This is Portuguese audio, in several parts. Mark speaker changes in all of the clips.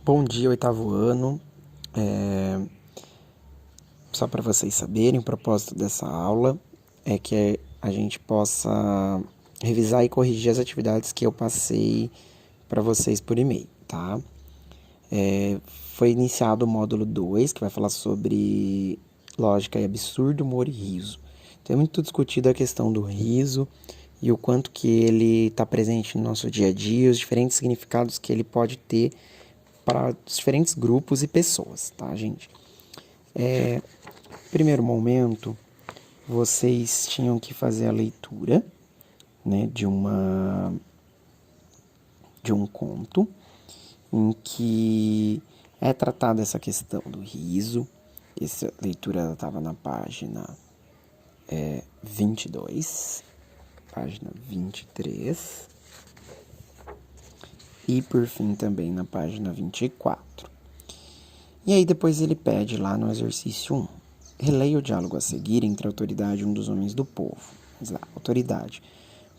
Speaker 1: Bom dia, oitavo ano. Só para vocês saberem, o propósito dessa aula é que a gente possa revisar e corrigir as atividades que eu passei para vocês por e-mail, tá? Foi iniciado o módulo 2, que vai falar sobre lógica e absurdo, humor e riso. Então é muito discutido a questão do riso e o quanto que ele está presente no nosso dia a dia, os diferentes significados que ele pode ter para diferentes grupos e pessoas, tá, gente? Primeiro momento, vocês tinham que fazer a leitura, né, de um conto em que é tratada essa questão do riso. Essa leitura estava na página 22, página 23 e por fim também na página 24. E aí depois ele pede lá no exercício 1. Releia o diálogo a seguir entre a autoridade e um dos homens do povo. Diz lá, autoridade.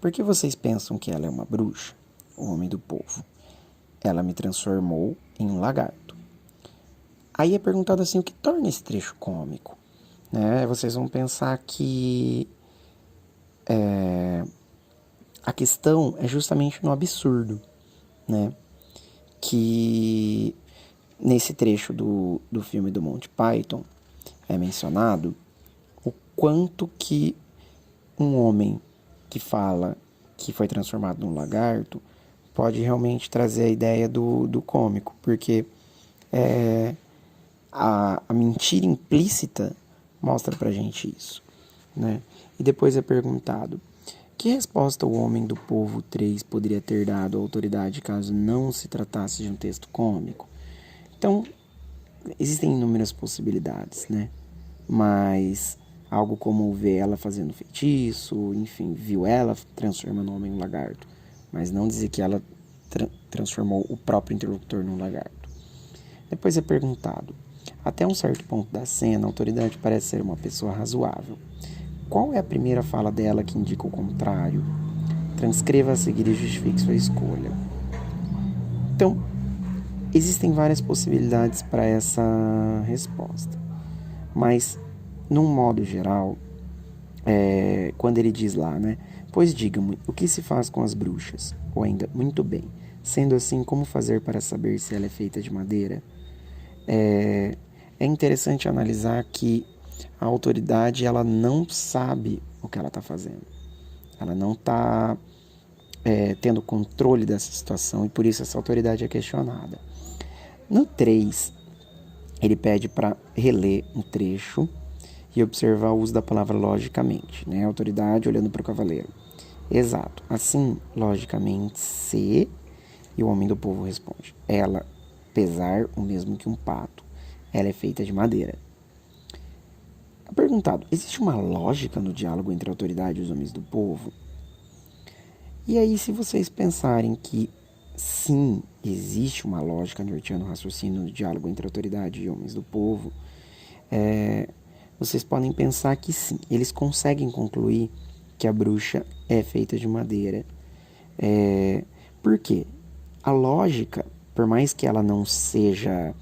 Speaker 1: Por que vocês pensam que ela é uma bruxa? O homem do povo. Ela me transformou em um lagarto. Aí é perguntado assim, o que torna esse trecho cômico? Né? Vocês vão pensar que a questão é justamente no absurdo, né? Que nesse trecho do filme do Monty Python é mencionado o quanto que um homem que fala que foi transformado num lagarto pode realmente trazer a ideia do cômico, porque a mentira implícita mostra pra gente isso, né? E depois é perguntado, que resposta o homem do povo 3 poderia ter dado à autoridade caso não se tratasse de um texto cômico? Então, existem inúmeras possibilidades, né? Mas algo como ver ela fazendo feitiço, enfim, viu ela transformando o homem em um lagarto, mas não dizer que ela transformou o próprio interlocutor num lagarto. Depois é perguntado, até um certo ponto da cena, a autoridade parece ser uma pessoa razoável. Qual é a primeira fala dela que indica o contrário? Transcreva a seguir e justifique sua escolha. Então, existem várias possibilidades para essa resposta. Mas, num modo geral, quando ele diz lá, né? Pois diga-me, o que se faz com as bruxas? Ou ainda, muito bem. Sendo assim, como fazer para saber se ela é feita de madeira? É interessante analisar que a autoridade ela não sabe o que ela está fazendo. Ela não está tendo controle dessa situação e por isso essa autoridade é questionada. No 3, ele pede para reler um trecho e observar o uso da palavra logicamente, né? A autoridade olhando para o cavaleiro. Exato. Assim, logicamente, se... E o homem do povo responde. Ela, pesar o mesmo que um pato. Ela é feita de madeira. É perguntado, existe uma lógica no diálogo entre a autoridade e os homens do povo? E aí, se vocês pensarem que sim, existe uma lógica norteando o raciocínio no diálogo entre a autoridade e homens do povo, vocês podem pensar que sim, eles conseguem concluir que a bruxa é feita de madeira. Por quê? A lógica, por mais que ela não seja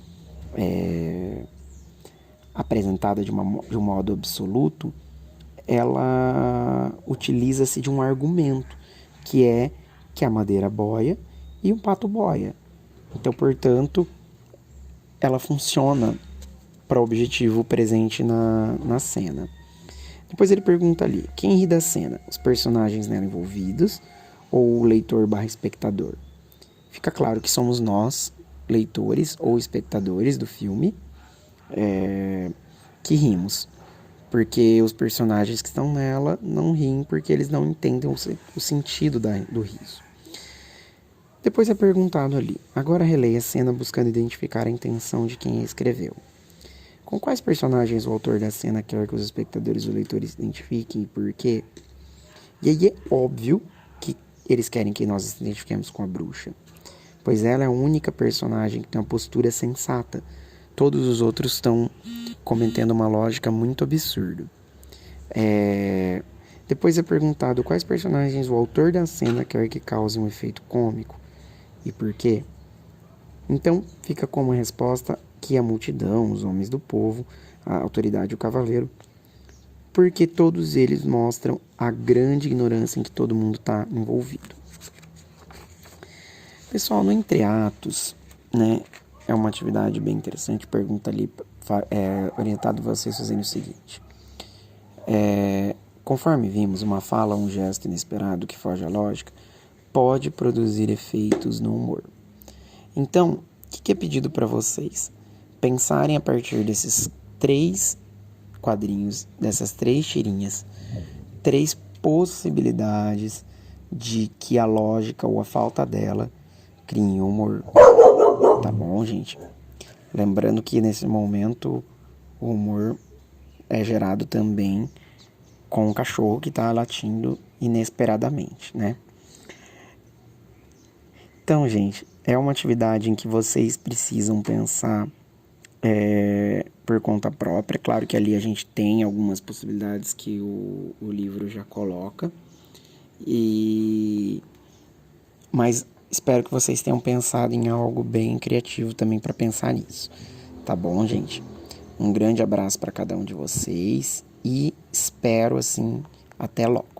Speaker 1: apresentada de um modo absoluto, ela utiliza-se de um argumento, que é que a madeira boia e o pato boia. Então, portanto, ela funciona para o objetivo presente na cena. Depois ele pergunta ali, quem ri da cena? Os personagens nela envolvidos ou o leitor barra espectador? Fica claro que somos nós, leitores ou espectadores do filme, que rimos. Porque os personagens que estão nela não riem porque eles não entendem o sentido do riso. Depois é perguntado ali, agora releia a cena buscando identificar a intenção de quem a escreveu. Com quais personagens o autor da cena quer que os espectadores ou leitores identifiquem e por quê? E aí é óbvio que eles querem que nós nos identifiquemos com a bruxa, pois ela é a única personagem que tem uma postura sensata. Todos os outros estão cometendo uma lógica muito absurda. Depois é perguntado quais personagens o autor da cena quer que causem um efeito cômico e por quê. Então, fica como resposta que a multidão, os homens do povo, a autoridade e o cavaleiro, porque todos eles mostram a grande ignorância em que todo mundo está envolvido. Pessoal, no entreatos, né, é uma atividade bem interessante, pergunta ali, orientado vocês fazendo o seguinte. Conforme vimos, uma fala ou um gesto inesperado que foge à lógica pode produzir efeitos no humor. Então, o que é pedido para vocês? Pensarem a partir desses 3 quadrinhos, dessas 3 tirinhas, 3 possibilidades de que a lógica ou a falta dela criem humor. Tá bom, gente? Lembrando que nesse momento o humor é gerado também com o cachorro que está latindo inesperadamente, né? Então, gente, é uma atividade em que vocês precisam pensar por conta própria. Claro que ali a gente tem algumas possibilidades que o livro já coloca. Mas espero que vocês tenham pensado em algo bem criativo também para pensar nisso. Tá bom, gente? Um grande abraço para cada um de vocês e espero, assim, até logo.